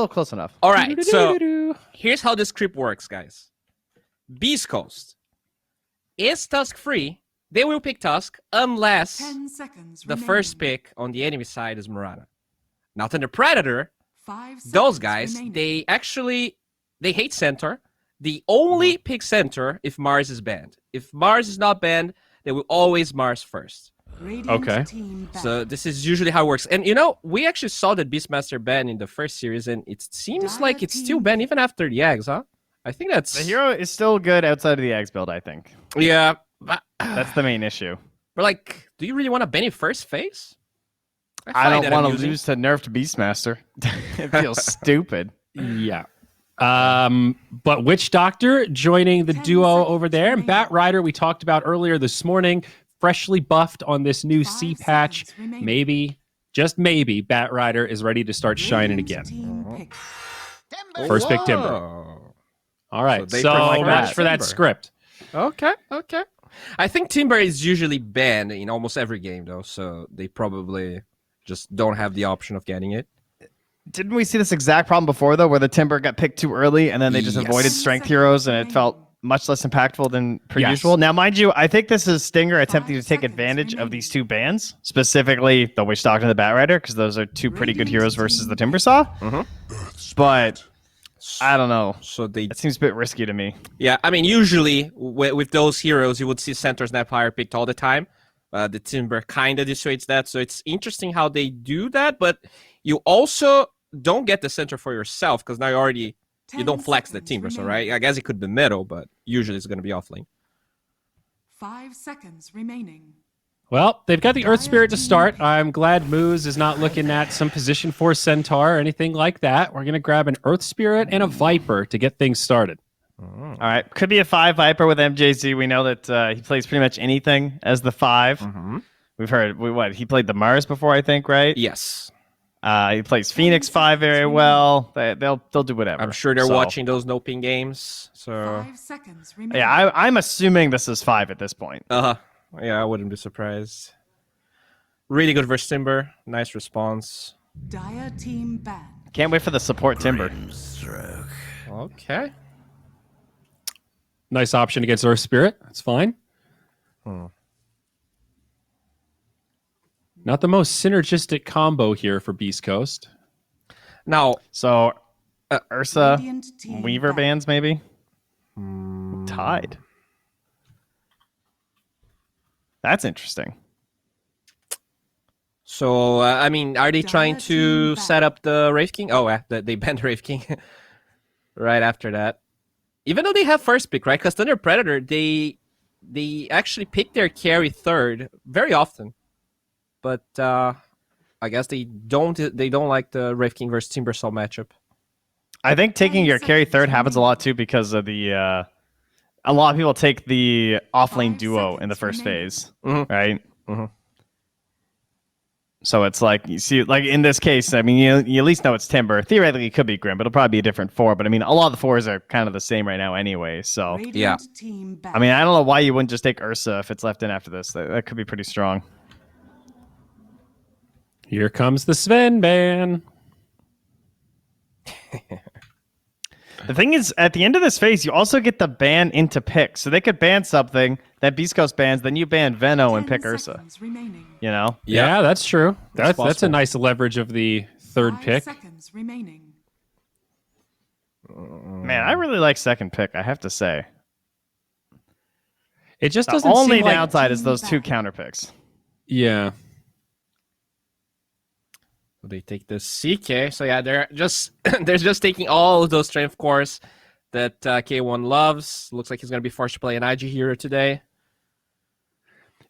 Still close enough. All right, so here's how this script works, guys. Beast Coast is Tusk free. They will pick Tusk unless the first pick on the enemy side is Murata. Now, Thunder Predator, those guys, they hate center. They only pick center if Mars is banned. If Mars is not banned, they will always Mars first. Okay. So this is usually how it works. And we actually saw that Beastmaster ban in the first series, and it seems like it's still banned even after the eggs, huh? I think that's... The hero is still good outside of the eggs build, I think. Yeah. That's the main issue. But, like, do you really want to ban it first phase? I don't want to lose to nerfed Beastmaster. It feels stupid. Yeah. But Witch Doctor joining the duo over there. And Bat Rider, we talked about earlier this morning, freshly buffed on this new C patch. Maybe, just maybe, Bat Rider is ready to start shining again. First pick Timber. All right, so match for that script. Okay. I think Timber is usually banned in almost every game, though, so they probably just don't have the option of getting it. Didn't we see this exact problem before, though, where the Timber got picked too early and then they just avoided strength heroes and it felt much less impactful than per usual? Now, mind you, I think this is Stinger attempting to take advantage of these two bans, specifically the Witch Doctor and the Bat Rider, because those are two pretty good heroes versus the Timbersaw. But I don't know. So it seems a bit risky to me. Yeah, I mean, usually with those heroes, you would see Center Snapfire picked all the time. The Timber kind of dissuades that, so it's interesting how they do that, but you also don't get the center for yourself, because now you don't flex the Timber, so right? I guess it could be middle, but usually it's going to be offlane. 5 seconds remaining. Well, they've got the Earth Spirit to start. I'm glad Moose is not looking at some position for Centaur or anything like that. We're going to grab an Earth Spirit and a Viper to get things started. All right. Could be a 5 Viper with MJZ. We know that he plays pretty much anything as the 5. We've heard, he played the Mars before, I think, right? Yes. He plays Phoenix 5 very well. They'll do whatever. I'm sure they're watching those no-ping games. So 5 seconds remaining. Yeah, I'm assuming this is 5 at this point. Yeah, I wouldn't be surprised. Really good versus Timber. Nice response. Dire team ban. Can't wait for the support Timber. Okay. Nice option against Earth Spirit. That's fine. Not the most synergistic combo here for Beast Coast. Now, so Ursa, Weaver bans maybe? Tied. That's interesting. So, I mean, are they trying to set up the Wraith King? Oh, they banned Wraith King right after that. Even though they have first pick, right? Because Thunder Predator, they actually pick their carry third very often. But I guess they don't like the Wraith King versus Timbersaw matchup. I think taking your carry third happens a lot too because of the a lot of people take the offlane duo in the first phase, right? So it's like, you see, like in this case, I mean, you at least know it's Timber. Theoretically, it could be Grim, but it'll probably be a different 4. But I mean, a lot of the 4s are kind of the same right now anyway. So yeah. I mean, I don't know why you wouldn't just take Ursa if it's left in after this. That could be pretty strong. Here comes the Sven ban. The thing is, at the end of this phase, you also get the ban into pick. So they could ban something that Beast Coast bans, then you ban Veno and pick Ursa. You know? Yeah, that's true. That's a nice leverage of the third pick. Man, I really like second pick, I have to say. It just the doesn't only seem like... downside is those 2 counter picks. Yeah. They take the CK, so yeah, they're just taking all of those strength cores that K1 loves. Looks like he's going to be forced to play an IG hero today.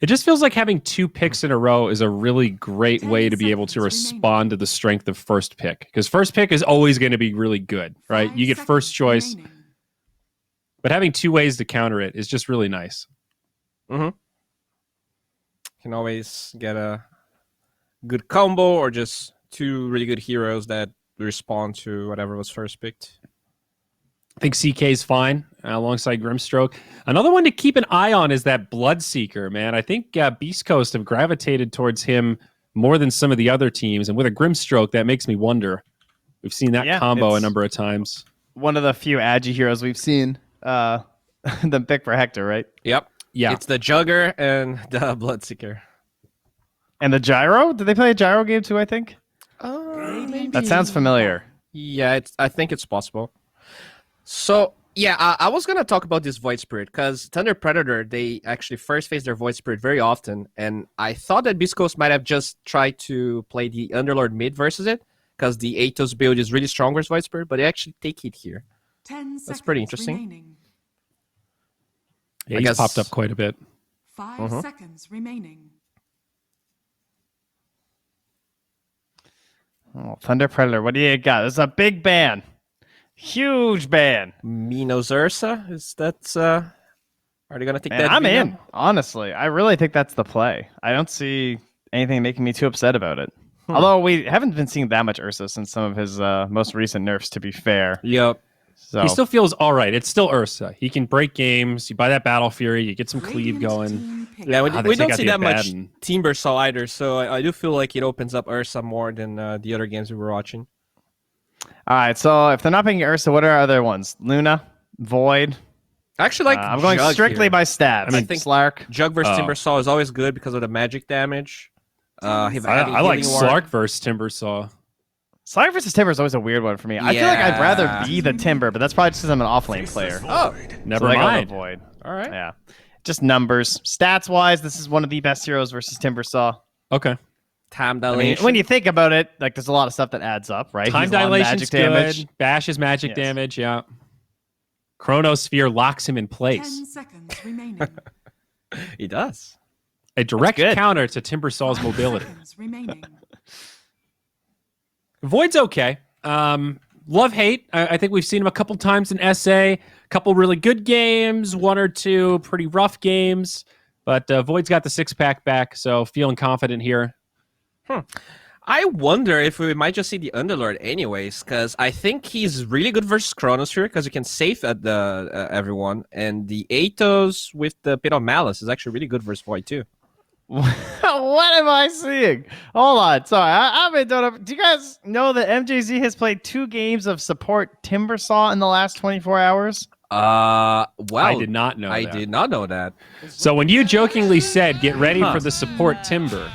It just feels like having 2 picks in a row is a really great way to be able to respond to the strength of first pick. Because first pick is always going to be really good, right? You get first choice. But having 2 ways to counter it is just really nice. Can always get a good combo or just 2 really good heroes that respond to whatever was first picked. I think CK is fine alongside Grimstroke. Another one to keep an eye on is that Bloodseeker, man. I think Beast Coast have gravitated towards him more than some of the other teams. And with a Grimstroke, that makes me wonder. We've seen that combo a it's number of times. one of the few Agi heroes we've seen them pick for Hector, right? Yep. Yeah. It's the Jugger and the Bloodseeker. And the Gyro? Did they play a Gyro game too, I think? Maybe. That sounds familiar. Yeah, I think it's possible. So, yeah, I was going to talk about this Void Spirit, because Thunder Predator, they actually first face their Void Spirit very often, and I thought that Beast Coast might have just tried to play the Underlord mid versus it, because the Atos build is really strong versus Void Spirit, but they actually take it here. 10 That's pretty seconds interesting. remaining. Yeah, I he's guess- popped up quite a bit. 5 seconds remaining. Oh, Thunder Predator, what do you got? It's a big ban. Huge ban. Minos Ursa, is that... Are they going to take Man, that? I'm Vino? in. Honestly, I really think that's the play. I don't see anything making me too upset about it. Although we haven't been seeing that much Ursa since some of his most recent nerfs, to be fair. Yep. So He still feels all right. It's still Ursa. He can break games. You buy that Battle Fury. You get some cleave Radiant going. team pick. Yeah, they we take don't out see the that much Abaddon. Timber Saw either, so I do feel like it opens up Ursa more than the other games we were watching. all right. So if they're not picking Ursa, what are other ones? Luna, Void. I actually like I'm going Jug strictly here. by stats. I think Slark. Jug versus Oh. Timber Saw is always good because of the magic damage. Having I like healing ward. Slark versus Timbersaw. Slark versus Timber is always a weird one for me. I feel like I'd rather Yeah. be the Timber, but that's probably just because I'm an offlane player. Oh, Never So they go mind. to Void. all right. Yeah. Just numbers. Stats wise, this is one of the best heroes versus Timbersaw. Okay. Time I mean, dilation. when you think about it, like there's a lot of stuff that adds up, right? Time He's on dilation's magic good. damage. Bash is magic Yes. damage. Yeah. Chronosphere locks him in 10 place. seconds remaining. He does. A direct good. counter to Timbersaw's 5 mobility. seconds remaining. Void's okay. Love hate. I think we've seen him a couple times in SA. A couple really good games, one or two pretty rough games. But Void's got the 6-pack back, so feeling confident here. I wonder if we might just see the Underlord anyways, because I think he's really good versus Chronosphere, because you can save at the everyone, and the Atos with the Pit of Malice is actually really good versus Void too. What am I seeing? Hold on. Sorry. I've been doing up. Do you guys know that MJZ has played 2 games of support Timbersaw in the last 24 hours? Well, I did not know I that. did not know that. So when you jokingly said, get ready for the support Timber,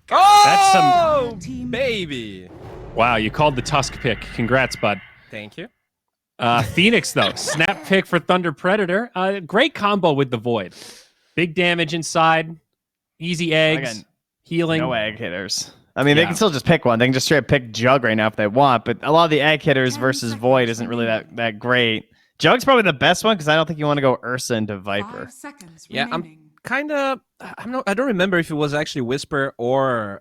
Oh, That's baby. wow, you called the Tusk pick. Congrats, bud. Thank you. Phoenix, though, snap pick for Thunder Predator. Great combo with the Void. Big damage inside, easy eggs, Again, healing. No egg hitters. I mean, they Yeah. can still just pick one. They can just straight up pick Jug right now if they want, but a lot of the egg hitters 10 versus seconds Void isn't really that great. Jug's probably the best one because I don't think you want to go Ursa into Viper. 5 seconds Yeah, remaining. Kind of. I don't remember if it was actually Whisper or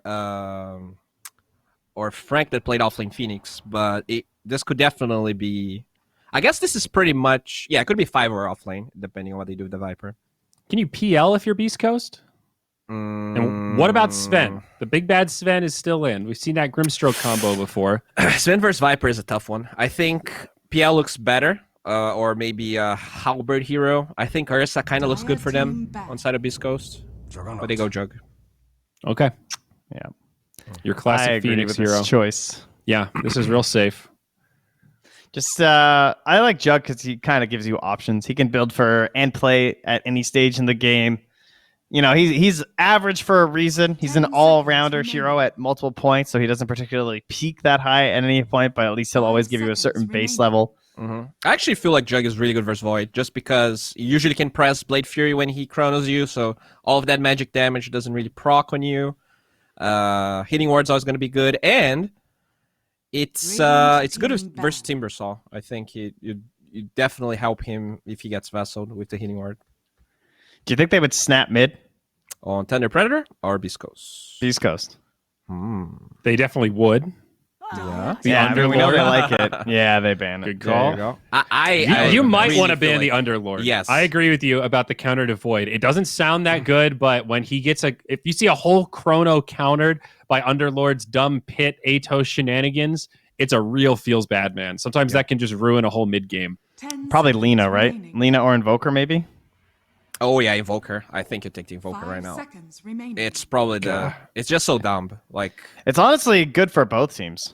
Frank that played offlane Phoenix, but this could definitely be. I guess this is pretty much. Yeah, it could be 5 or offlane depending on what they do with the Viper. Can you PL if you're Beast Coast? And what about Sven? The big bad Sven is still in. We've seen that Grimstroke combo before. Sven versus Viper is a tough one. I think PL looks better, or maybe a Halberd hero. I think Ursa kind of looks good for them on side of Beast Coast, but they go Jug. Okay. Yeah. Your I classic agree Phoenix with hero. this choice. Yeah, this is real safe. Just I like Jug because he kind of gives you options. He can build for and play at any stage in the game. You know, he's average for a reason. He's an 10 all-rounder seconds hero remaining. at multiple points, so he doesn't particularly peak that high at any point, but at least he'll 5 always give you a seconds certain base remaining. level. I actually feel like Jug is really good versus Void, just because you usually can press Blade Fury when he chronos you, so all of that magic damage doesn't really proc on you. Hitting ward's always going to be good, and it's good team versus bad. Timbersaw. I think you definitely help him if he gets vesseled with the hitting ward Do you think they would snap mid? on Thunder Predator or Beast Coast. Beast Coast. They definitely would. Yeah. The Yeah, I mean, we know they Underlord. like it. Yeah, they ban it. Good There call. you go. You might really want to feel ban the like- Underlord. Yes. I agree with you about the counter to Void. It doesn't sound that good, but when he gets if you see a whole chrono countered by Underlord's dumb pit Atos shenanigans, it's a real feels bad, man. Sometimes that can just ruin a whole mid game. 10 Probably seconds Lena, right? remaining. Lena or Invoker, maybe? Oh yeah, Invoker. I think you take the Invoker 5 right now. seconds remaining. It's probably it's just so dumb. Like It's honestly good for both teams.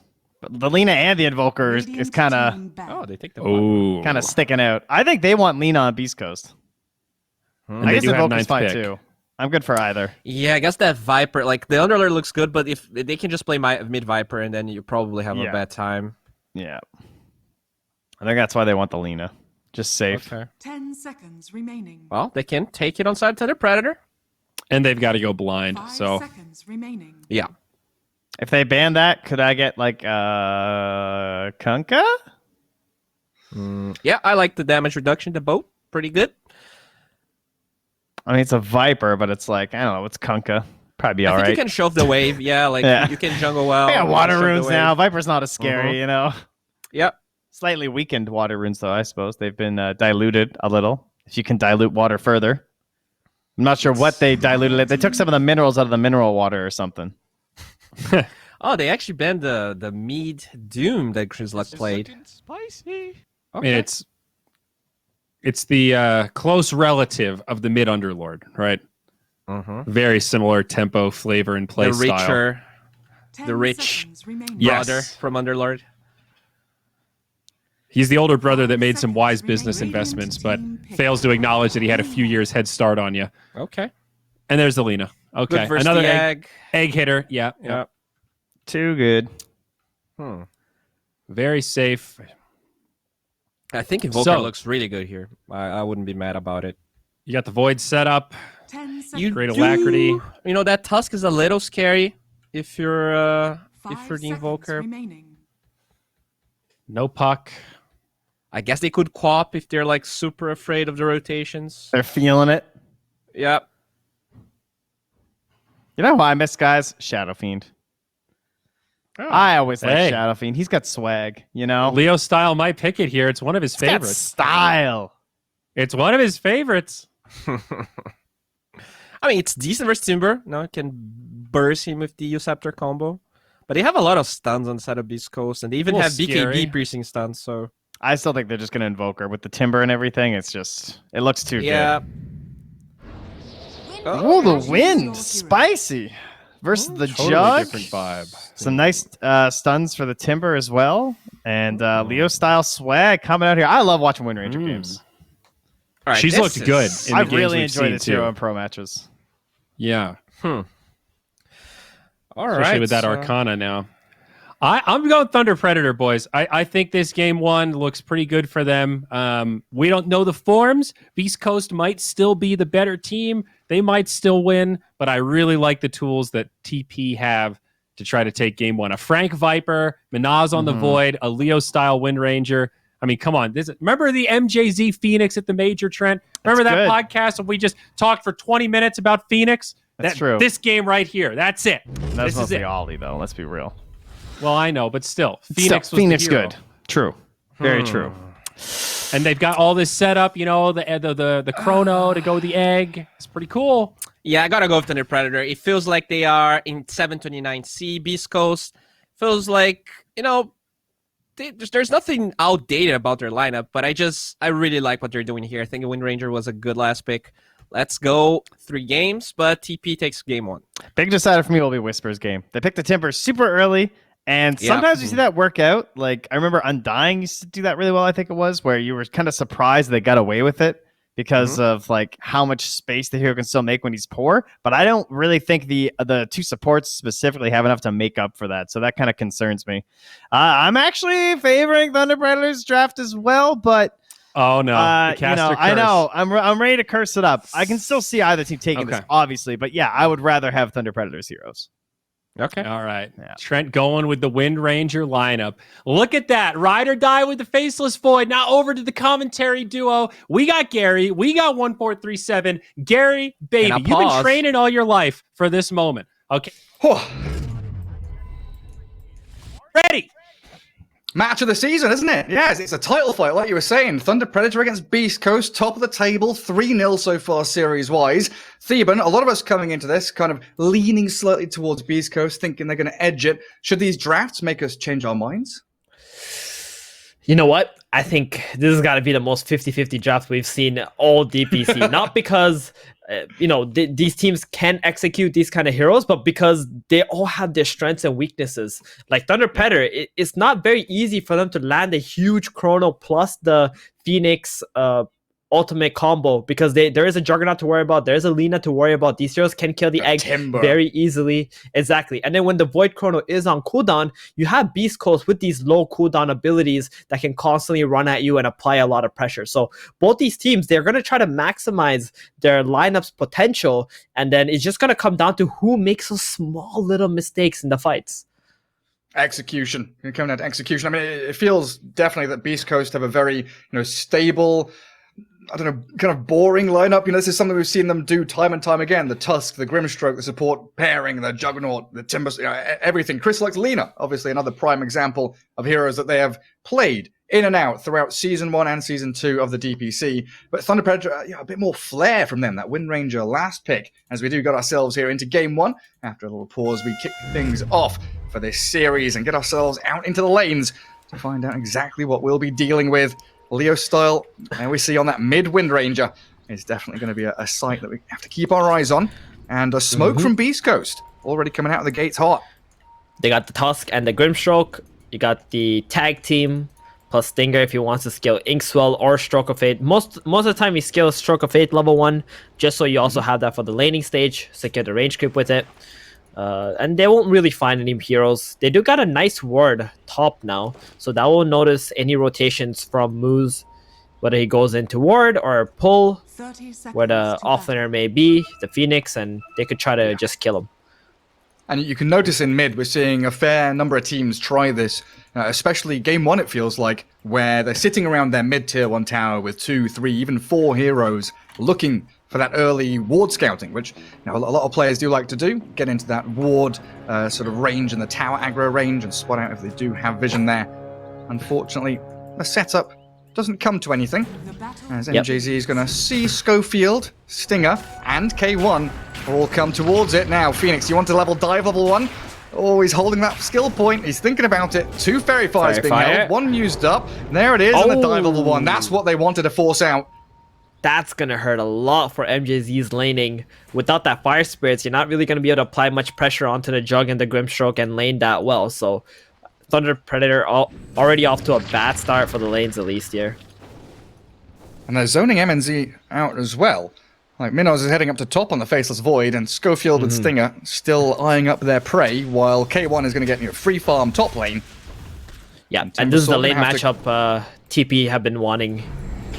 But the Lina and the Invoker is kind of Oh, they take the Oh, sticking out. I think they want Lina on Beast Coast. And I they guess do have Invoker's ninth fine pick. too. I'm good for either. Yeah, I guess that Viper, like the Underlord looks good, but if they can just play mid Viper, and then you probably have a bad time. Yeah. I think that's why they want the Lina. Just safe. Okay. 10 seconds remaining. Well, they can take it on side to the Predator. And they've got to go blind. 5 So seconds remaining. Yeah. If they ban that, could I get like Kunkka? Yeah, I like the damage reduction to boat. Pretty good. I mean, it's a Viper, but it's like, I don't know, it's Kunkka. Probably be I all think right. you can shove the wave. Yeah, like Yeah. you can jungle well. I got you water can shove the runes wave. now. Viper's not as scary, you know? Yep. Slightly weakened water runes, though, I suppose. They've been diluted a little. If you can dilute water further. I'm not sure what they diluted it. They took some of the minerals out of the mineral water or something. Oh, they actually banned the Mead Doom that Grizzluck played. Spicy. I mean, it's the close relative of the mid Underlord, right? Very similar tempo, flavor, and play The style. richer 10 rich seconds remaining. Yes. brother from Underlord. He's the older brother that made some wise business investments, but fails to acknowledge that he had a few years head start on you. Okay. And there's the Lina. Okay, Good versus another the egg hitter. Yeah, Yeah. Too good. very safe. I think Invoker looks really good here. I wouldn't be mad about it. You got the void set up. 10 seconds. You Great do- alacrity. You know that Tusk is a little scary if you're the 5 seconds Invoker. remaining. No puck. I guess they could quap if they're like super afraid of the rotations. They're feeling it. Yep. You know who I miss, guys? Shadow Fiend. I always like Hey. Shadow Fiend. He's got swag, you know? Leo Style might pick it here. It's one of his He's got favorites. style. It's one of his favorites. I mean, it's decent versus Timber. No, it can burst him with the Uceptor combo. But they have a lot of stuns on the side of Beast Coast, and they even A have little BKB scary. piercing stuns, so... I still think they're just going to invoke her with the timber and everything. It's just, it looks too Yeah. good. Oh, the wind. Spicy. Versus the Totally jug. different vibe. Some nice stuns for the timber as well. And Leo style swag coming out here. I love watching Wind Ranger games. All right, She's this looked is- good. In the I games really we've enjoy seen, this hero too. in pro matches. Yeah, All especially right, with that so- Arcana now. I'm going Thunder Predator, boys. I think this game one looks pretty good for them. We don't know the forms. Beast Coast might still be the better team. They might still win, but I really like the tools that TP have to try to take game one. A Frank Viper, Minaz on the Void, a Leo-style Wind Ranger. I mean, come on. Remember the MJZ Phoenix at the Major, Trent? Remember That's that good. podcast when we just talked for 20 minutes about Phoenix? That's true. This game right here. That's it. That's This is mostly it. Ollie, though. Let's be real. Well, I know, but still, Phoenix was Phoenix the hero. good. True. Very true. And they've got all this set up, you know, the chrono to go with the egg. It's pretty cool. Yeah, I gotta go with Thunder Predator. It feels like they are in 729C, Beast Coast. Feels like, you know, there's nothing outdated about their lineup, but I really like what they're doing here. I think Wind Ranger was a good last pick. Let's go 3 games, but TP takes game 1. Big decider for me will be Whisper's game. They picked the timber super early, and Yeah. sometimes you see that work out. Like, I remember Undying used to do that really well, I think it was, where you were kind of surprised they got away with it because of like how much space the hero can still make when he's poor. But I don't really think the 2 supports specifically have enough to make up for that. So that kind of concerns me. I'm actually favoring Thunder Predators draft as well, but Oh no, the you caster know, curse. I know. I'm ready to curse it up. I can still see either team taking this, Okay. obviously, but yeah, I would rather have Thunder Predators heroes. Okay. All right. Yeah. Trent going with the Wind Ranger lineup. Look at that. Ride or die with the Faceless Void. Now over to the commentary duo. We got Gary. We got 1437. Gary, baby, I'll you've been pause. training all your life for this moment. Okay. Ready. Match of the season, isn't it? Yes, it's a title fight, like you were saying. Thunder Predator against Beast Coast, top of the table, 3-0 so far series-wise. Theban, a lot of us coming into this kind of leaning slightly towards Beast Coast, thinking they're going to edge it. Should these drafts make us change our minds? You know what? I think this has got to be the most 50-50 draft we've seen all DPC. Not because these teams can execute these kind of heroes, but because they all have their strengths and weaknesses. Like Thunder Predator, it's not very easy for them to land a huge Chrono plus the Phoenix ultimate combo, because there is a Juggernaut to worry about, there is a Lina to worry about. These heroes can kill the egg Timber. very easily. Exactly. And then when the Void Chrono is on cooldown, you have Beast Coast with these low cooldown abilities that can constantly run at you and apply a lot of pressure. So both these teams, they're going to try to maximize their lineup's potential, and then it's just going to come down to who makes those small little mistakes in the fights. Execution. You're coming down to execution. I mean, it feels definitely that Beast Coast have a very, stable, I don't know, kind of boring lineup. This is something we've seen them do time and time again. The Tusk, the Grimstroke, the support pairing, the Juggernaut, the Timber, everything. Crystallix Lina, obviously another prime example of heroes that they have played in and out throughout Season 1 and Season 2 of the DPC. But Thunder Predator, a bit more flair from them. That Wind Ranger last pick, as we do got ourselves here into Game 1. After a little pause, we kick things off for this series and get ourselves out into the lanes to find out exactly what we'll be dealing with. Leo style, and we see on that mid Wind Ranger is definitely going to be a sight that we have to keep our eyes on. And a smoke from Beast Coast already coming out of the gates hot. They got the Tusk and the Grimstroke. You got the tag team plus Stinger if he wants to scale Inkswell or Stroke of Fate. Most of the time he scales Stroke of Fate level 1, just so you also have that for the laning stage. Secure the range creep with it. And they won't really find any heroes. They do got a nice ward top now, so that will notice any rotations from Moose, whether he goes into ward or pull, where the offlaner may be, the Phoenix, and they could try to just kill him. And you can notice in mid, we're seeing a fair number of teams try this, especially Game 1 it feels like, where they're sitting around their mid tier 1 tower with 2, 3, even 4 heroes looking for that early ward scouting, which a lot of players do like to do, get into that ward sort of range and the tower aggro range and spot out if they do have vision there. Unfortunately, the setup doesn't come to anything, as MJZ is going to see Schofield, Stinger, and K1 all come towards it. Now, Phoenix, you want to dive level 1? Oh, he's holding that skill point. He's thinking about it. 2 Fairy Fires being held, 1 used up. There it is, and the dive level 1. That's what they wanted to force out. That's going to hurt a lot for MJZ's laning. Without that Fire Spirits, you're not really going to be able to apply much pressure onto the Jug and the Grimstroke and lane that well. So Thunder Predator already off to a bad start for the lanes at least here. And they're zoning MNZ out as well. Like Minos is heading up to top on the Faceless Void, and Schofield and Stinger still eyeing up their prey, while K1 is going to get free farm top lane. Yeah, and this is the lane matchup TP have been wanting.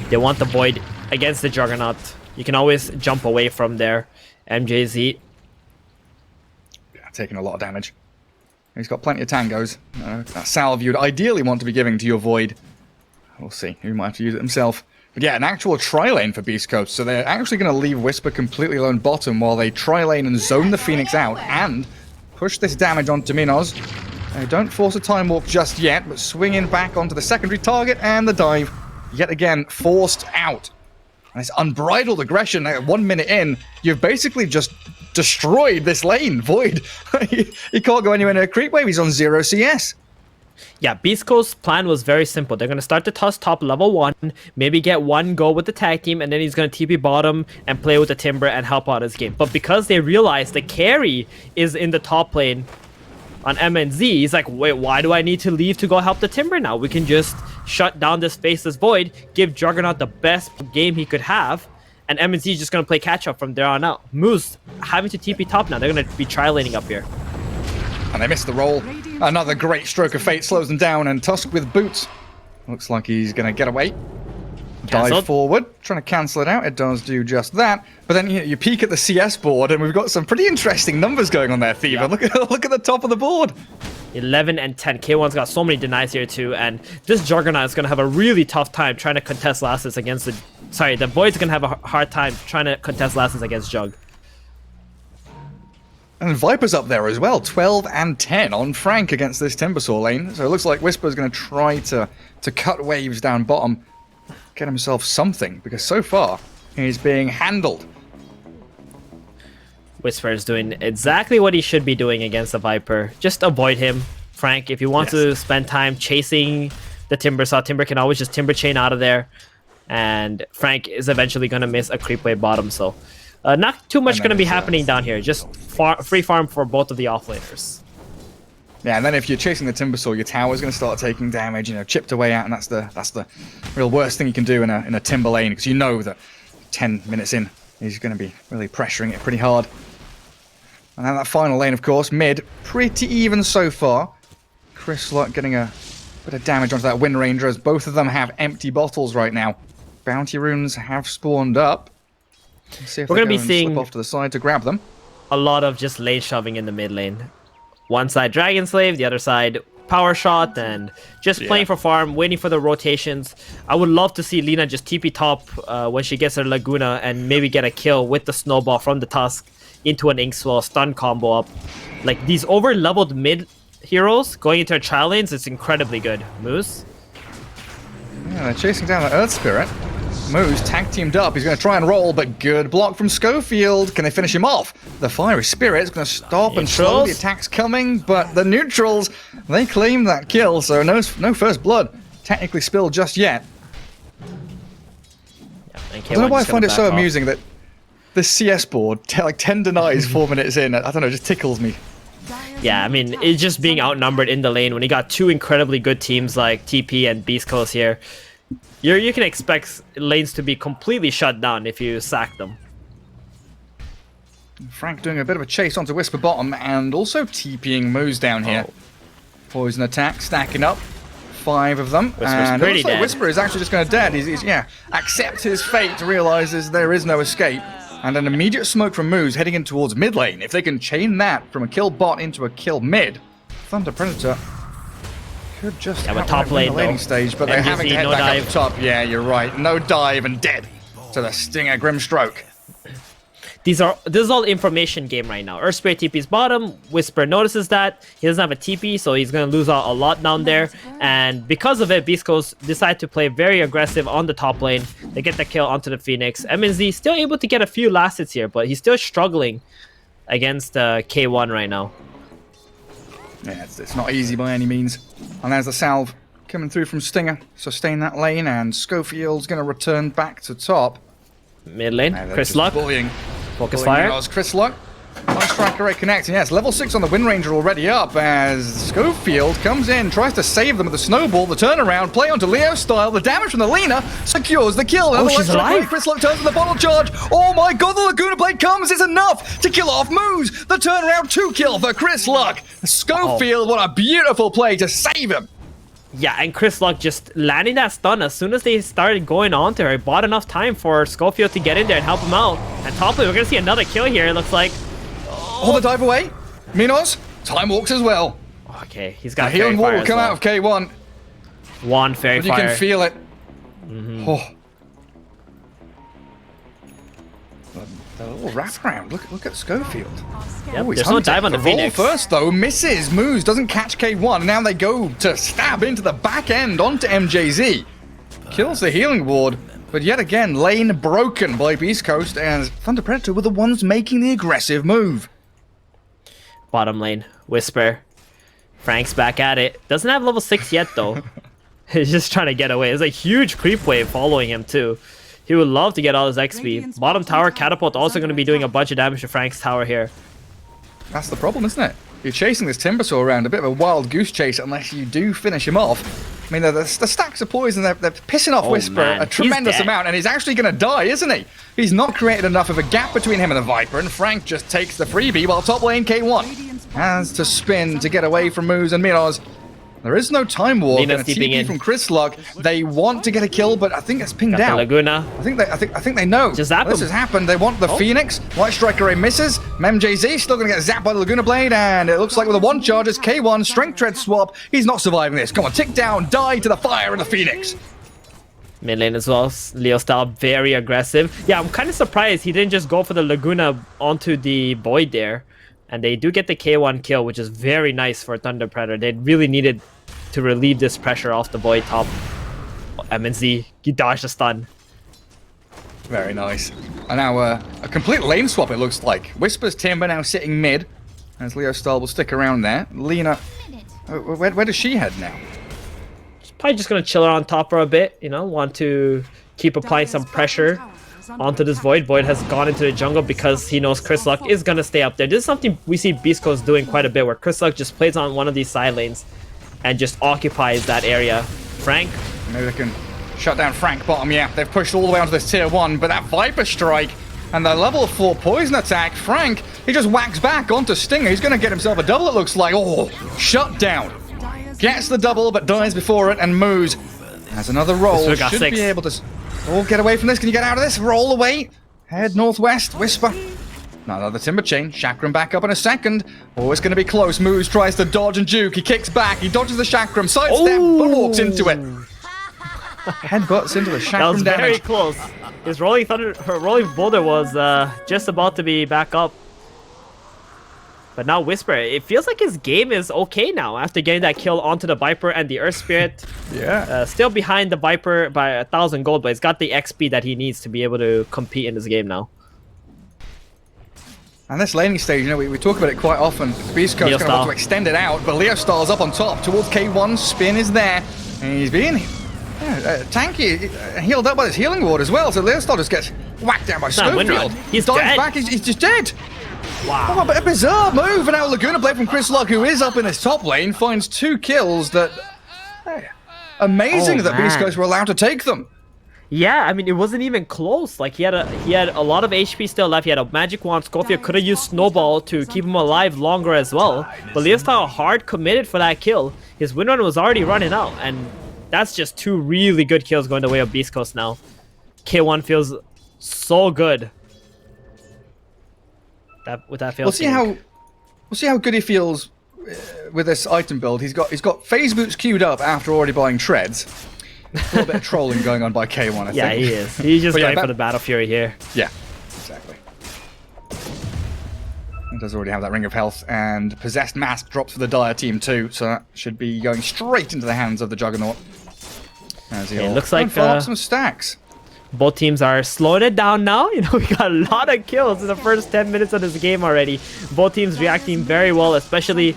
They want the Void against the Juggernaut. You can always jump away from there. MJZ. Yeah, taking a lot of damage. He's got plenty of tangos. That salve you'd ideally want to be giving to your Void. We'll see. He might have to use it himself. But yeah, an actual tri-lane for Beast Coast. So they're actually going to leave Whisper completely alone bottom while they tri-lane and zone the Phoenix out and push this damage onto Minos. They don't force a time warp just yet, but swing in back onto the secondary target, and the dive yet again forced out. And it's unbridled aggression. 1 minute in, you've basically just destroyed this lane. Void, he can't go anywhere near a creep wave. He's on 0 CS. Yeah, Beast Coast's plan was very simple. They're going to start the Tusk top level 1, maybe get 1 go with the tag team, and then he's going to TP bottom and play with the Timber and help out his game. But because they realize the carry is in the top lane on MNZ, he's like, wait, why do I need to leave to go help the Timber now? We can just shut down this Faceless Void, give Juggernaut the best game he could have, and MNZ is just going to play catch-up from there on out. Moose having to TP top now. They're going to be tri-laning up here. And they missed the roll. Another great stroke of fate slows them down, and Tusk with boots. Looks like he's going to get away. Dive forward, trying to cancel it out. It does do just that. But then you peek at the CS board, and we've got some pretty interesting numbers going on there, Thieva. Yeah. Look at the top of the board. 11 and 10. K1's got so many denies here too, and this Juggernaut is going to have a really tough time trying to contest lasses against the... Sorry, the Void's going to have a hard time trying to contest lasses against Jug. And Viper's up there as well, 12 and 10 on Frank against this Timbersaw lane. So it looks like Whisper's going to try to cut waves down bottom, get himself something, because so far he's being handled. Whisper is doing exactly what he should be doing against the Viper. Just avoid him, Frank. If you want to spend time chasing the Timbersaw, Timber can always just Timber chain out of there. And Frank is eventually going to miss a creep wave bottom, so... Not too much And going to then be it's, happening down here. Just free farm for both of the offlaners. Yeah, and then if you're chasing the Timbersaw, your tower's going to start taking damage, chipped away out, and that's the real worst thing you can do in a Timber lane, because you know that 10 minutes in, he's going to be really pressuring it pretty hard. And then that final lane, of course, mid, pretty even so far. Chris Luck getting a bit of damage onto that Wind Ranger, as both of them have empty bottles right now. Bounty runes have spawned up. Let's see if We're they gonna be go and seeing slip off to the side to grab them. a lot of just lane shoving in the mid lane. One side Dragon Slave, the other side Power Shot, and just playing for farm, waiting for the rotations. I would love to see Lina just TP top when she gets her Laguna and maybe get a kill with the Snowball from the Tusk into an Inkswell stun combo up. Like, these over-leveled mid heroes going into child lanes is incredibly good. Moose? Yeah, they're chasing down the Earth Spirit. Moose tag teamed up. He's going to try and roll, but good block from Schofield. Can they finish him off? The Fiery Spirit's going to stop and slow the Neutrals? attacks coming, but the neutrals, they claim that kill, so no first blood technically spilled just yet. I don't know why I find it so amusing that this CS board, like 10 denies 4 minutes in. I don't know, it just tickles me. Yeah, I mean, it's just being outnumbered in the lane when you got two incredibly good teams like TP and Beast Coast here. You can expect lanes to be completely shut down if you sack them. Frank doing a bit of a chase onto Whisper bottom and also TPing Moose down here. Poison attack stacking up. 5 of them. Whisper's And pretty also dead. Whisper is actually just going to dead. He's accepts his fate, realizes there is no escape. And an immediate smoke from Moose heading in towards mid lane. If they can chain that from a kill bot into a kill mid, Thunder Predator could just but outright top win lane, the laning though. stage, but they're MGZ, having to head no back dive. up the top. Yeah, you're right. No dive and dead to the Stinger Grimstroke. This is all information game right now. Earthspirit TP's bottom. Whisper notices that. He doesn't have a TP, so he's going to lose out a lot down there. And because of it, Beast Coast decide to play very aggressive on the top lane. They get the kill onto the Phoenix. MNZ still able to get a few last hits here, but he's still struggling against K1 right now. Yeah, it's not easy by any means. And there's the salve coming through from Stinger. Sustain that lane, and Schofield's going to return back to top. Mid lane, And they're Chris just Luck. bullying. Focus Bullying fire. Chris Luck. One striker rate connecting. Yes, level 6 on the Wind Ranger already up as Schofield comes in, tries to save them with the snowball, the turnaround, play onto Leo style, the damage from the Lina secures the kill. Another she's light strike alive. rate, Chris Luck turns to the bottle charge. Oh my god, the Laguna Blade comes, it's enough to kill off Moose. The turnaround 2 kill for Chris Luck. Schofield, what a beautiful play to save him. Yeah, and Chris Luck just landing that stun as soon as they started going on to her. It bought enough time for Schofield to get in there and help him out. And top lane, we're going to see another kill here, it looks like. Oh, the dive away. Minos, time walks as well. Okay, he's The got healing Fairy wall Fire will as come well. out of K1. One Fairy But you Fire. can feel it. Oh. The little wraparound. Look at Schofield. Yep, Oh, he's there's no hunting. dive on the roll Phoenix. first, though, misses. Moose doesn't catch K1. And now they go to stab into the back end onto MJZ. Kills the healing ward. But yet again, lane broken by Beast Coast, and Thunder Predator were the ones making the aggressive move. Bottom lane, Whisper. Frank's back at it. Doesn't have level 6 yet, though. He's just trying to get away. There's a huge creep wave following him, too. He would love to get all his XP. Bottom tower, Catapult also going to be doing a bunch of damage to Frank's tower here. That's the problem, isn't it? You're chasing this Timbersaw around, a bit of a wild goose chase unless you do finish him off. I mean, the stacks of poison, they're pissing off Whisper man, a he's tremendous dead. amount, and he's actually going to die, isn't he? He's not created enough of a gap between him and the Viper, and Frank just takes the freebie while top lane K1 has to spin to get away from Moose and Minos. There is no time warp, and Nina's a steeping TP in. from Chris Luck. They want to get a kill, but I think it's pinged Got the out. Laguna. I think they know. Just zap This him. has happened. They want the Phoenix. Light Striker Ray misses. MJZ still going to get zapped by the Laguna Blade, and it looks like with a 1 charge, it's K1 Strength Tread swap. He's not surviving this. Come on, tick down, die to the fire and the Phoenix. Mid lane as well. Leo style, very aggressive. Yeah, I'm kind of surprised he didn't just go for the Laguna onto the Void there. And they do get the K1 kill, which is very nice for Thunder Predator. They really needed to relieve this pressure off the Void top. MNZ, he dodged the stun. Very nice. And now a complete lane swap, it looks like. Whisper's Timber now sitting mid, as Leo Stahl will stick around there. Lena, where does she head now? Probably just going to chill her on top for a bit, you know, want to keep applying some pressure onto this Void. Void has gone into the jungle because he knows Chris Luck is going to stay up there. This is something we see Beast Coast doing quite a bit, where Chris Luck just plays on one of these side lanes and just occupies that area. Frank? Maybe they can shut down Frank bottom, yeah. They've pushed all the way onto this tier 1, but that Viper Strike and the level 4 poison attack, Frank, he just whacks back onto Stinger. He's going to get himself a double, it looks like. Oh, shut down. Gets the double, but dies before it, and Moose has another roll. Whisper got Should 6. be able to... Oh, get away from this. Can you get out of this? Roll away. Head northwest. Whisper. No, another Timber Chain. Chakram back up in a second. Oh, it's going to be close. Moose tries to dodge and juke. He kicks back. He dodges the Chakram. Sidestep, but walks into it. Headbutts into the Chakram That was very damage. close. His rolling boulder was just about to be back up. But now Whisper, it feels like his game is okay now after getting that kill onto the Viper and the Earth Spirit. Yeah. Still behind the Viper by 1,000 gold, but he's got the XP that he needs to be able to compete in this game now. And this laning stage, you know, we talk about it quite often. Beast Coast kind of want to extend it out, but Leo Star's up on top towards K1. Spin is there. And he's being tanky, healed up by his healing ward as well. So Leo Star just gets whacked down by Schofield. He's dives dead. back, he's just dead. Wow. Oh, but a bizarre move. And now Laguna Blade from Chris Luck, who is up in his top lane, finds 2 kills that... amazing that Beast Coast were allowed to take them. Yeah, I mean, it wasn't even close. Like, he had a lot of HP still left. He had a magic wand. Schofield could have used Snowball to keep him alive longer as well. But Leostyle hard committed for that kill. His win run was already running out, and that's just 2 really good kills going the way of Beast Coast now. K1 feels so good. With that fail. We'll see how good he feels with this item build. He's got phase boots queued up after already buying treads. A little bit of trolling going on by K1, I think. Yeah, he is. He's just going for the Battle Fury here. Yeah, exactly. He does already have that Ring of Health, and Possessed Mask drops for the Dire team too, so that should be going straight into the hands of the Juggernaut. As it looks like some stacks. Both teams are slowing it down now. You know, we got a lot of kills in the first 10 minutes of this game already. Both teams reacting very well, especially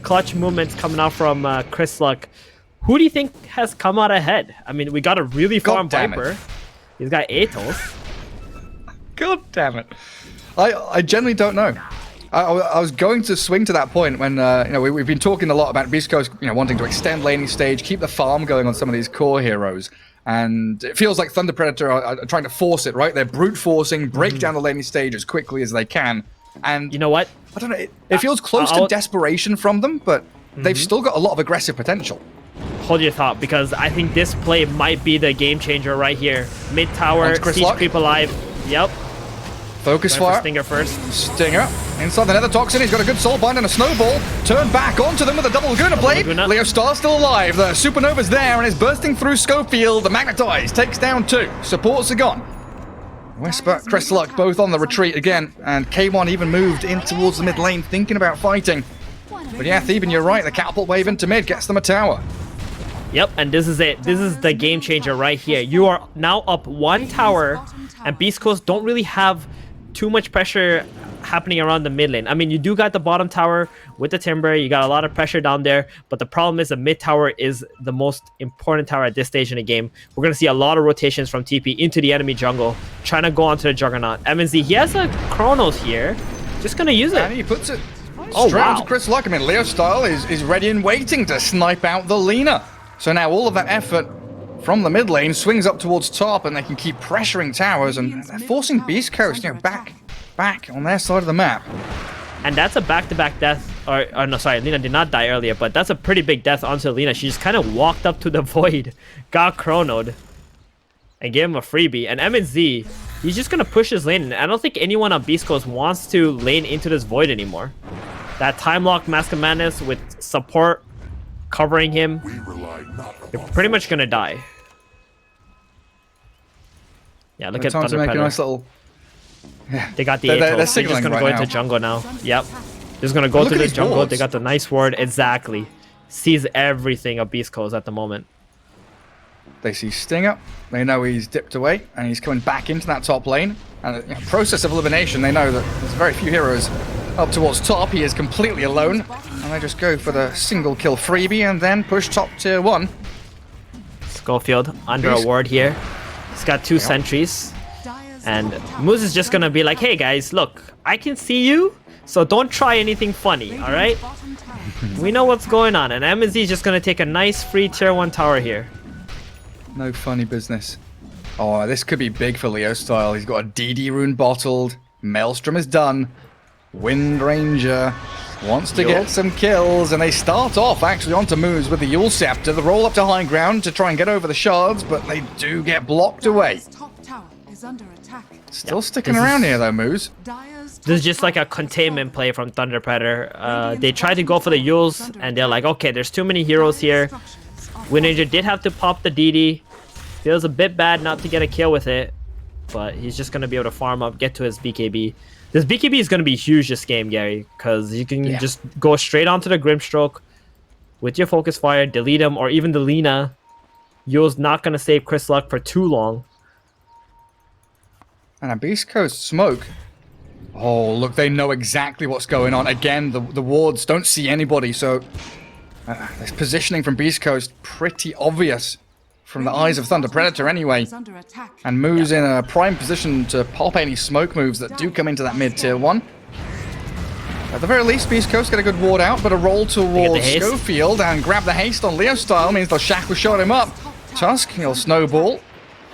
clutch movements coming out from Chris Luck. Who do you think has come out ahead? I mean, we got a really farm Viper. He's got Atos. God damn it. I genuinely don't know. I was going to swing to that point when, you know, we've been talking a lot about Beast Coast, you know, wanting to extend laning stage, keep the farm going on some of these core heroes. And it feels like Thunder Predator are trying to force it, right? They're brute forcing, break down the laning stage as quickly as they can. And you know what? I don't know. It feels close to desperation from them, but they've still got a lot of aggressive potential. Hold your thought, because I think this play might be the game changer right here. Mid tower, siege creep alive. Yep. Focus fire. Stinger first. Stinger. Inside the Nether Toxin, he's got a good soul bind and a snowball. Turn back onto them with a double Laguna blade. Leo Star still alive. The Supernova's there and is bursting through Schofield. The Magnetize takes down 2. Supports are gone. Whisper, Chris Luck both on the retreat again. And K1 even moved in towards the mid lane, thinking about fighting. But yeah, Theban, you're right. The catapult wave into mid gets them a tower. Yep, and this is it. This is the game changer right here. You are now up 1 tower, and Beast Coast don't really have too much pressure happening around the mid lane. I mean, you do got the bottom tower with the Timber. You got a lot of pressure down there, but the problem is the mid tower is the most important tower at this stage in the game. We're going to see a lot of rotations from TP into the enemy jungle, trying to go onto the Juggernaut. MNZ, he has a Chronos here. Just going to use it. And he puts it straight onto Chris Luck. I mean, Leo Style is ready and waiting to snipe out the Lina. So now all of that effort from the mid lane swings up towards top, and they can keep pressuring towers, and they're forcing Beast Coast, you know, back on their side of the map. And that's a back-to-back death. Or no, sorry, Lina did not die earlier, but that's a pretty big death onto Lina. She just kind of walked up to the void, got chronoed, and gave him a freebie. And MNZ, he's just going to push his lane. And I don't think anyone on Beast Coast wants to lane into this void anymore. That time lock Mask of Madness with support covering him, you're pretty much going to die. Yeah, look at Thunder Predator. Nice little... Yeah. They got the Atos. They're just going to go into jungle now. Yep. Just going to go to the jungle. Wards. They got the nice ward. Exactly. Sees everything of Beast Coast at the moment. They see Stinger. They know he's dipped away, and he's coming back into that top lane. And you know, process of elimination, they know that there's very few heroes up towards top. He is completely alone. And they just go for the single kill freebie and then push top tier 1. Schofield under a ward here. He's got 2 sentries. And Moose is just gonna be like, hey guys, look, I can see you, so don't try anything funny, alright? We know what's going on, and MZ is just gonna take a nice free tier 1 tower here. No funny business. Oh, this could be big for Leo Style. He's got a DD rune bottled. Maelstrom is done. Wind Ranger wants to get some kills, and they start off actually onto Moose with the Yule Scepter. The roll up to high ground to try and get over the shards, but they do get blocked away. Top tower is under attack. Still sticking around here though, Moose. This is just like a containment play from Thunder Predator. They tried to go for the Yules, and they're like, okay, there's too many heroes here. Wind Ranger did have to pop the DD. Feels a bit bad not to get a kill with it, but he's just going to be able to farm up, get to his BKB. This BKB is going to be huge this game, Gary, because you can just go straight onto the Grimstroke with your Focus Fire, delete him, or even the Lina. Yule's not going to save Chris Luck for too long. And a Beast Coast smoke. Oh, look, they know exactly what's going on. Again, the wards don't see anybody, so this positioning from Beast Coast pretty obvious from the eyes of Thunder Predator anyway. And Moo's in a prime position to pop any smoke moves that do come into that mid-tier 1. At the very least, Beast Coast get a good ward out, but a roll towards Schofield and grab the haste on Leo Style means they'll shackle shot him up. Tusk, he'll snowball.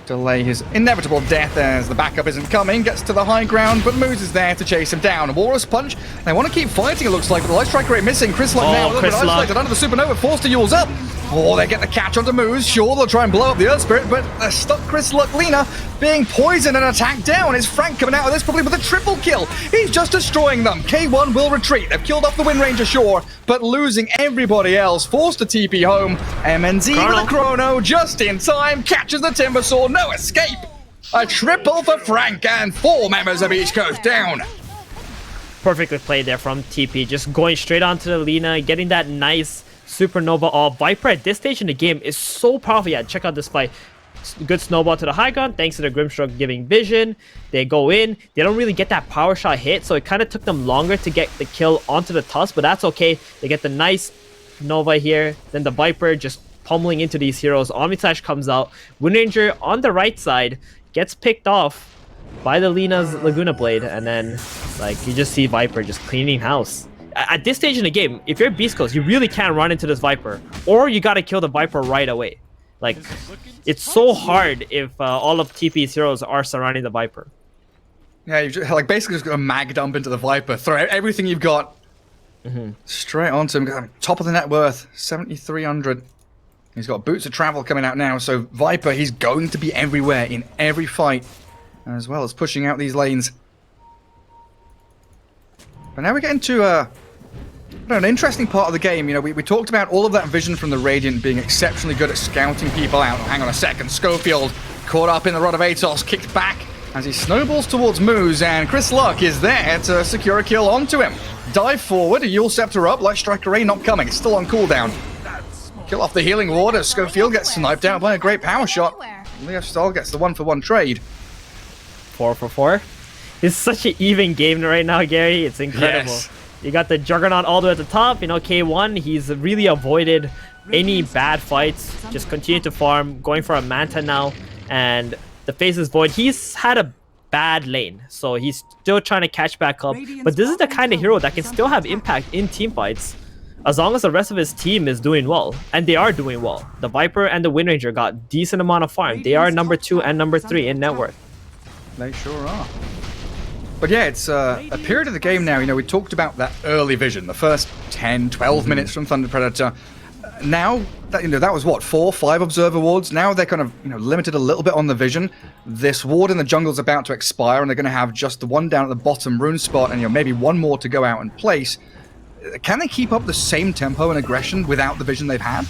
Delay his inevitable death as the backup isn't coming. Gets to the high ground, but Moose is there to chase him down. Walrus Punch. They want to keep fighting, it looks like, but the Light Strike rate missing. Chris Luck now a little bit isolated under the Supernova, forced to Yule's up. Oh, they get the catch onto Moose. Sure, they'll try and blow up the Earth Spirit, but they're stuck Chris Luck Lina being poisoned and attacked down. Is Frank coming out of this probably with a triple kill? He's just destroying them. K1 will retreat. They've killed off the Wind Ranger, sure, but losing everybody else. Forced to TP home. MNZ with a chrono just in time. Catches the Timber Sword. No escape. A triple for Frank and 4 members of East Coast down. Perfectly played there from TP. Just going straight onto the Lina, getting that nice Supernova off. Viper at this stage in the game is so powerful. Yeah, check out this fight. Good snowball to the high ground thanks to the Grimstroke giving vision. They go in. They don't really get that power shot hit, so it kind of took them longer to get the kill onto the Tusk, but that's okay. They get the nice Nova here. Then the Viper just pummeling into these heroes. Omnislash comes out. Wind Ranger on the right side gets picked off by the Lina's Laguna Blade, and then like you just see Viper just cleaning house. At this stage in the game, if you're Beast Coast, you really can't run into this Viper, or you gotta kill the Viper right away. Like, it's so hard if all of TP's heroes are surrounding the Viper. Yeah, you just, like basically just got to mag dump into the Viper, throw everything you've got straight onto him. Top of the net worth, 7,300. He's got Boots of Travel coming out now, so Viper, he's going to be everywhere in every fight, as well as pushing out these lanes. But now we're getting to an interesting part of the game. You know, we talked about all of that vision from the Radiant being exceptionally good at scouting people out. Oh, hang on a second. Schofield caught up in the Rod of Atos, kicked back as he snowballs towards Moose, and Chris Luck is there to secure a kill onto him. Dive forward, a Yule Scepter up, Light Strike Array not coming. It's still on cooldown. Kill off the healing ward as Schofield gets sniped out by a great power shot. Leo Stahl gets the 1-for-1 trade. 4 for 4. It's such an even game right now, Gary. It's incredible. Yes. You got the Juggernaut all the way at the top. You know, K1, he's really avoided any bad fights. Just continue to farm, going for a Manta now. And the Faceless Void, he's had a bad lane, so he's still trying to catch back up. But this is the kind of hero that can still have impact in team fights, as long as the rest of his team is doing well. And they are doing well. The Viper and the Wind Ranger got decent amount of farm. They are number 2 and number 3 in net worth. They sure are. But yeah, it's a period of the game now. You know, we talked about that early vision, the first 10, 12 minutes from Thunder Predator. Now, that was what, 4, 5 observer wards? Now they're kind of, limited a little bit on the vision. This ward in the jungle's about to expire, and they're going to have just the one down at the bottom rune spot, and maybe one more to go out and place. Can they keep up the same tempo and aggression without the vision they've had?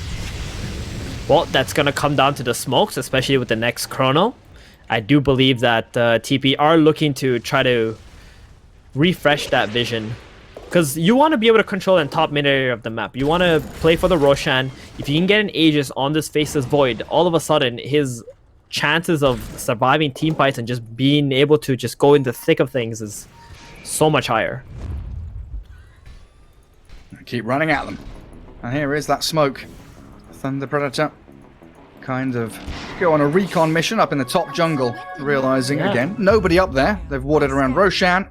Well, that's going to come down to the smokes, especially with the next chrono. I do believe that TP are looking to try to refresh that vision, because you want to be able to control the top mid area of the map. You want to play for the Roshan. If you can get an Aegis on this Faceless Void, all of a sudden his chances of surviving team fights and just being able to just go in the thick of things is so much higher. Keep running at them. And here is that smoke. Thunder Predator kind of go on a recon mission up in the top jungle, realizing again, nobody up there. They've warded around Roshan.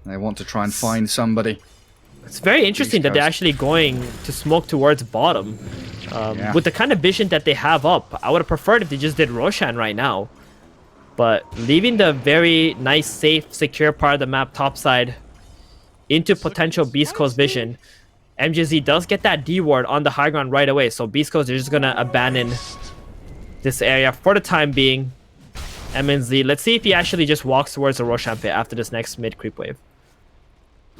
They want to try and find somebody. It's very interesting that they're actually going to smoke towards bottom. With the kind of vision that they have up, I would have preferred if they just did Roshan right now. But leaving the very nice, safe, secure part of the map topside into potential Beast Coast vision, MJZ does get that D ward on the high ground right away. So Beast Coast is just going to abandon this area for the time being. MNZ, let's see if he actually just walks towards the Roshan pit after this next mid creep wave.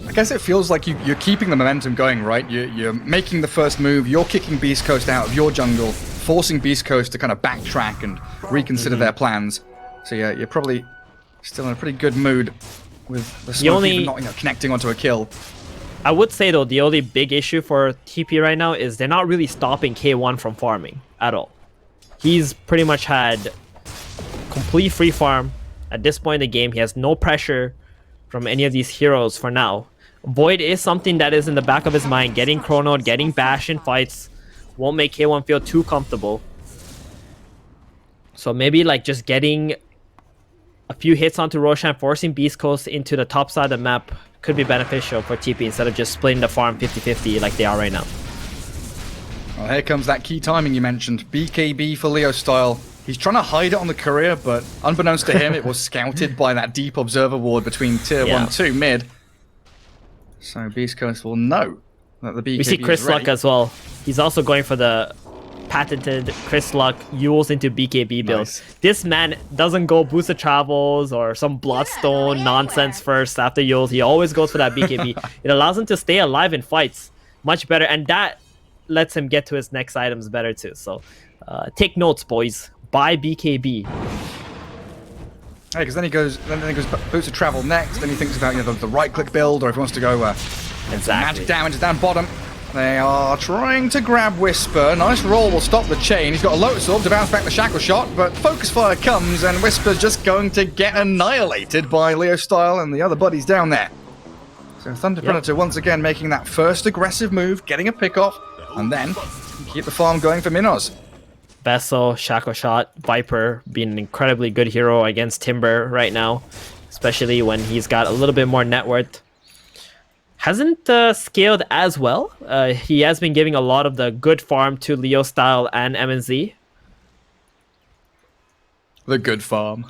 I guess it feels like you're keeping the momentum going, right? You're making the first move, you're kicking Beast Coast out of your jungle, forcing Beast Coast to kind of backtrack and reconsider their plans. So yeah, you're probably still in a pretty good mood with the smoke even not connecting onto a kill. I would say though, the only big issue for TP right now is they're not really stopping K1 from farming at all. He's pretty much had complete free farm at this point in the game. He has no pressure from any of these heroes for now. Void is something that is in the back of his mind. Getting chronoed, getting bashed in fights won't make K1 feel too comfortable. So maybe like just getting a few hits onto Roshan, forcing Beast Coast into the top side of the map could be beneficial for TP instead of just splitting the farm 50-50 like they are right now. Well, here comes that key timing you mentioned. BKB for Leo style. He's trying to hide it on the courier, but unbeknownst to him, it was scouted by that deep observer ward between tier 1-2 mid. So Beast Coast will know that the BKB We see Chris Luck as well. He's also going for the patented Chris Luck Yules into BKB build. Nice. This man doesn't go boost of travels or some Bloodstone nonsense first after Yules. He always goes for that BKB. It allows him to stay alive in fights much better, and that lets him get to his next items better too. So take notes, boys. Buy BKB. Hey, because then he goes boots of travel next. Then he thinks about the right-click build, or if he wants to go magic damage down bottom. They are trying to grab Whisper. Nice roll will stop the chain. He's got a Lotus Orb to bounce back the Shackle Shot, but Focus Fire comes, and Whisper's just going to get annihilated by Leo Style and the other buddies down there. So Thunder Predator once again making that first aggressive move, getting a pick off, and then keep the farm going for Minos. Vessel, Shackle Shot, Viper being an incredibly good hero against Timber right now, especially when he's got a little bit more net worth. Hasn't scaled as well. He has been giving a lot of the good farm to Leo Style and MNZ. The good farm.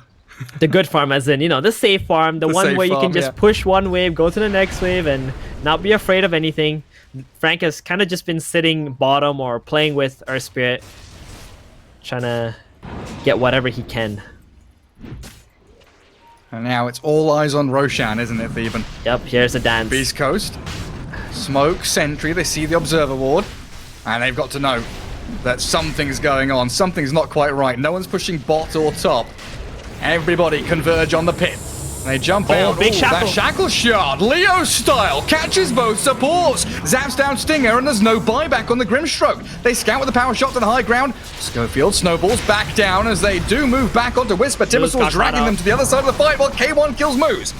The good farm as in, the safe farm, the one where you can just push one wave, go to the next wave, and not be afraid of anything. Frank has kind of just been sitting bottom or playing with Earth Spirit, trying to get whatever he can. And now it's all eyes on Roshan, isn't it, Theban? Yep, here's the dance. Beast Coast. Smoke, Sentry, they see the Observer Ward. And they've got to know that something's going on. Something's not quite right. No one's pushing bot or top. Everybody converge on the pit. They jump out. Big shackle. That Shackle Shard. Leo Style catches both supports. Zaps down Stinger, and there's no buyback on the Grimstroke. They scout with the power shot to the high ground. Schofield snowballs back down as they do move back onto Whisper. Timbersaw dragging them to the other side of the fight while K1 kills Moose.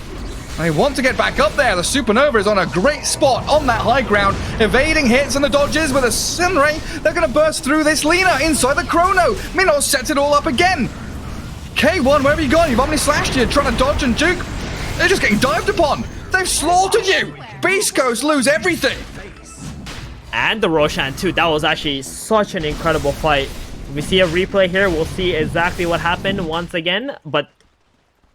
They want to get back up there. The Supernova is on a great spot on that high ground, evading hits and the dodges with a Sunray. They're going to burst through this Lina inside the Chrono. Minos sets it all up again. K1, where have you gone? You've only slashed you, trying to dodge and juke. They're just getting dived upon. They've slaughtered you. Beast Coast lose everything. And the Roshan too. That was actually such an incredible fight. If we see a replay here, we'll see exactly what happened once again. But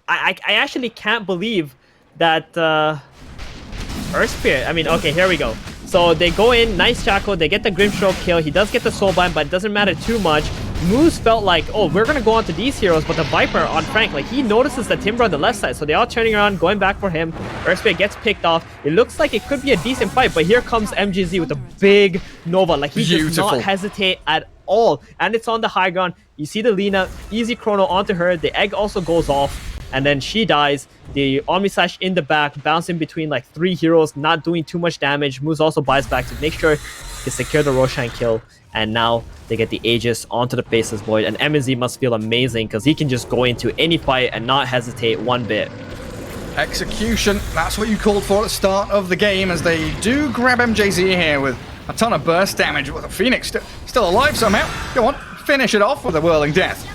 I actually can't believe that Earth Spirit. I mean, okay, here we go. So they go in, nice Shackle, they get the Grimstroke kill. He does get the Soulbind, but it doesn't matter too much. Moose felt like, oh, we're going to go on to these heroes, but the Viper on Frank, like, he notices the Timber on the left side, so they're all turning around, going back for him. Earthspirit gets picked off. It looks like it could be a decent fight, but here comes MGZ with a big Nova. Like, he does not hesitate at all. And it's on the high ground. You see the Lina, easy chrono onto her. The egg also goes off, and then she dies. The Omni Slash in the back, bouncing between like 3 heroes, not doing too much damage. Moose also buys back to make sure to secure the Roshan kill. And now they get the Aegis onto the Faceless Void. And MNZ must feel amazing because he can just go into any fight and not hesitate one bit. Execution, that's what you called for at the start of the game, as they do grab MJZ here with a ton of burst damage. With the Phoenix still alive somehow. Go on, finish it off with a Whirling Death.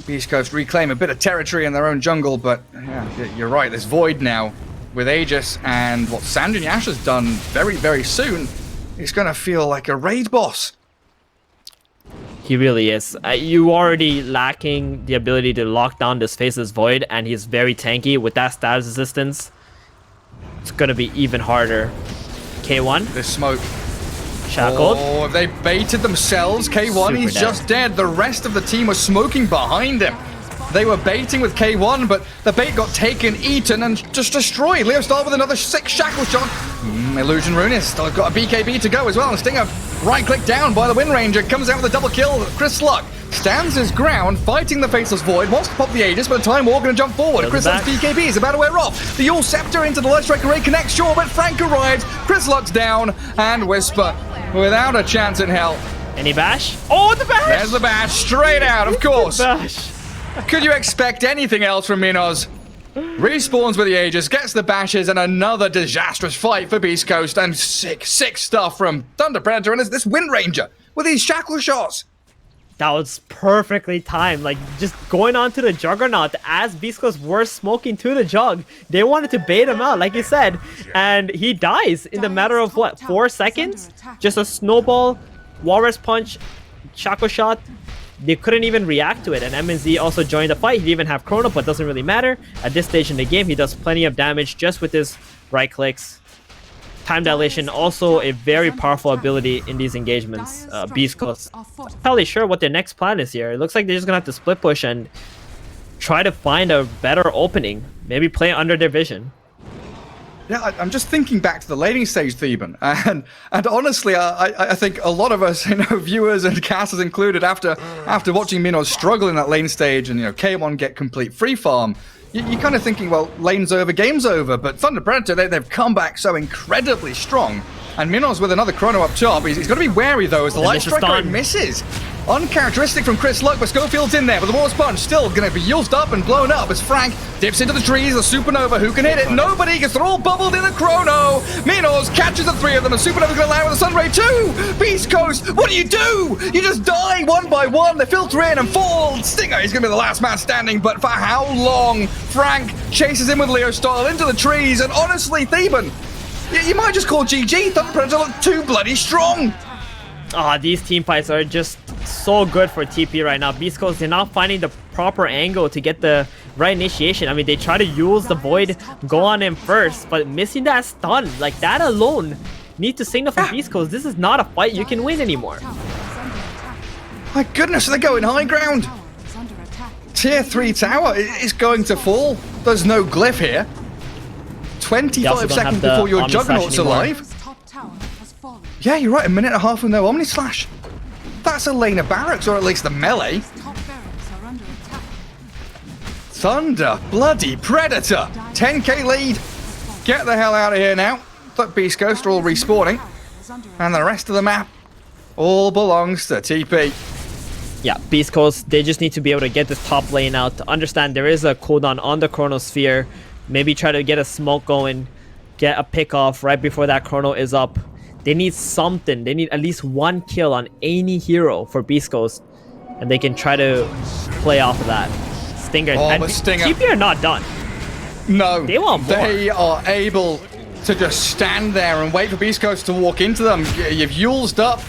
Beast Coast reclaim a bit of territory in their own jungle, but yeah, you're right. There's Void now with Aegis, and what Sanjin Yash has done very, very soon, it's going to feel like a raid boss. He really is. You already lacking the ability to lock down this Faceless Void, and he's very tanky with that status resistance. It's going to be even harder. K1. This smoke. Shackled. Oh, they baited themselves. K1, Super he's dead. just dead. The rest of the team was smoking behind him. They were baiting with K1, but the bait got taken, eaten, and just destroyed. Leo started with another 6 shackle shot. Illusion Rune has still got a BKB to go as well. And Stinger right-click down by the Wind Ranger. Comes out with a double kill. Chris Luck stands his ground, fighting the Faceless Void. Wants to pop the Aegis, but the Time War going to jump forward. Chris Luck's BKB is about to wear off. The Yule Scepter into the Light Strike Array connects, sure, but Frank arrives. Chris Luck's down, and Whisper without a chance in hell. Any bash? Oh, the bash! There's the bash, straight out, of course. Bash. Could you expect anything else from Minos? Respawns with the Aegis, gets the bashes, and another disastrous fight for Beast Coast. And sick stuff from Thunder Predator and this Wind Ranger with these shackle shots. That was perfectly timed. Like, just going on to the Juggernaut as Beast Coast were smoking to the Jug. They wanted to bait him out, like you said. And he dies in the matter of, what, 4 seconds? Just a snowball, Walrus Punch, shackle shot. They couldn't even react to it, and MNZ also joined the fight. He didn't even have Chrono, but doesn't really matter. At this stage in the game, he does plenty of damage just with his right clicks. Time Dilation, also a very powerful ability in these engagements. Beast Coast, not entirely sure what their next plan is here. It looks like they're just going to have to split push and try to find a better opening. Maybe play under their vision. Yeah, I'm just thinking back to the laning stage, Theban, and honestly, I think a lot of us, viewers and casters included, after watching Minos struggle in that lane stage and K1 get complete free farm, you're kind of thinking, well, lane's over, game's over. But Thunder Predator, they've come back so incredibly strong, and Minos with another chrono up top. He's got to be wary though, as the Light Striker misses. Uncharacteristic from Chris Luck, but Schofield's in there with the War Sponge, still going to be used up and blown up as Frank dips into the trees, the Supernova, who can hit it? Nobody, gets they're all bubbled in the Chrono. Minos catches the 3 of them, and Supernova's going to land with the Sunray too. Beast Coast, what do? You just die one by one, they filter in and fall. Stinger is going to be the last man standing, but for how long? Frank chases in with Leo style into the trees, and honestly, Theban, you might just call GG. Thunder Predator look too bloody strong. These team fights are just so good for TP right now. Beast Coast, they're not finding the proper angle to get the right initiation. I mean, they try to use the Void, go on him first, but missing that stun, like that alone, need to signal for Beast Coast. This is not a fight you can win anymore. My goodness, they're going high ground. Tier 3 tower is going to fall. There's no glyph here. 25 seconds before your Juggernaut's alive. Yeah, you're right, 1.5 minutes with no Omni Slash. That's a lane of barracks, or at least the melee. Thunder bloody Predator. 10k lead. Get the hell out of here now. But Beast Coast are all respawning. And the rest of the map all belongs to TP. Yeah, Beast Coast, they just need to be able to get this top lane out to understand there is a cooldown on the Chronosphere. Maybe try to get a smoke going, get a pick off right before that Chrono is up. They need something. They need at least 1 kill on any hero for Beast Coast, and they can try to play off of that. Stinger. But Stinger. TP are not done. No. They want more. They are able to just stand there and wait for Beast Coast to walk into them. You've Yulesed up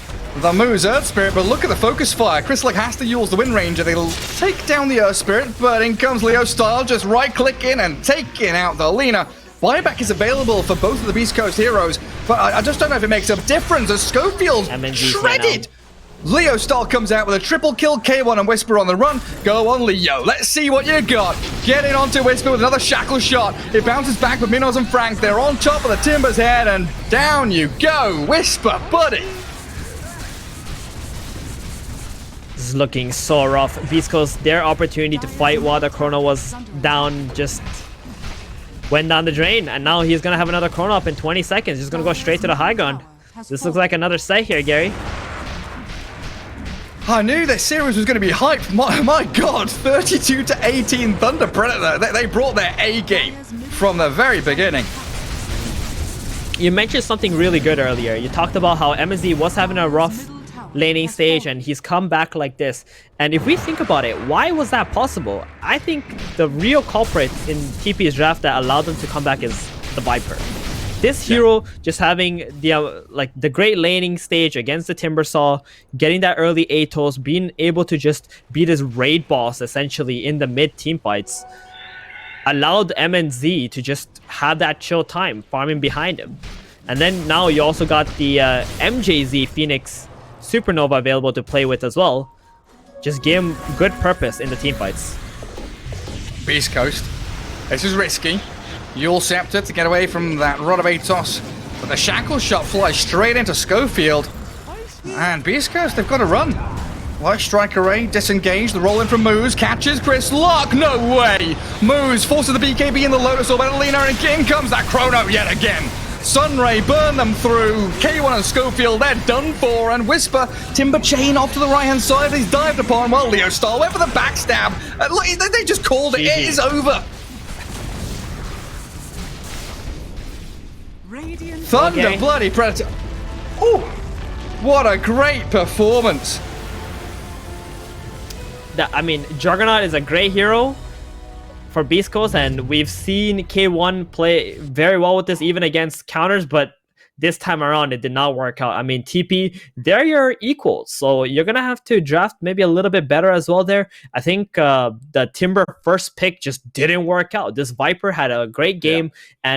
the Moo's Earth Spirit, but look at the focus fire. Chris Luck has to use the Wind Ranger. They'll take down the Earth Spirit, but in comes Leo Style, just right-clicking and taking out the Lina. Buyback is available for both of the Beast Coast heroes, but I just don't know if it makes a difference as Schofield shredded. Leo Style comes out with a triple kill, K1 and Whisper on the run. Go on, Leo. Let's see what you got. Getting onto Whisper with another shackle shot. It bounces back with Minos and Frank. They're on top of the Timber's head, and down you go. Whisper, buddy. This is looking so rough. Beast Coast, their opportunity to fight while the Chrono was down just went down the drain, and now he's gonna have another Chrono up in 20 seconds. He's gonna go straight to the high ground. This looks like another set here, Gary. I knew this series was going to be hyped. My God, 32-18 Thunder Predator. They brought their A game from the very beginning. You mentioned something really good earlier. You talked about how MSD was having a rough laning stage, and he's come back like this. And if we think about it, why was that possible? I think the real culprit in TP's draft that allowed them to come back is the Viper. This hero just having the great laning stage against the Timbersaw, getting that early Atos, being able to just beat his raid boss essentially in the mid team fights, allowed MNZ to just have that chill time farming behind him. And then now you also got the MJZ Phoenix Supernova available to play with as well. Just gave him good purpose in the team fights. Beast Coast. This is risky. Yule Scepter to get away from that Rod of Atos. But the Shackle Shot flies straight into Schofield. And Beast Coast, they've got to run. Light Strike Array, disengaged. The roll in from Moose, catches Chris Luck. No way! Moose forces the BKB in the Lotus Orb. Adelina, and in comes that Chrono yet again. Sunray burn them through. K1 and Schofield, they're done for. And Whisper, Timber Chain off to the right hand side. He's dived upon. Well, Leo Star went for the backstab. They just called it. GG. It is over. Radiant Thunder Okay. Bloody Predator. Oh, what a great performance. Juggernaut is a great hero for Beast Coast, and we've seen K1 play very well with this even against counters, but this time around it did not work out. I mean, TP, they're your equals, so you're gonna have to draft maybe a little bit better as well there. I think the Timber first pick just didn't work out. This Viper had a great game, and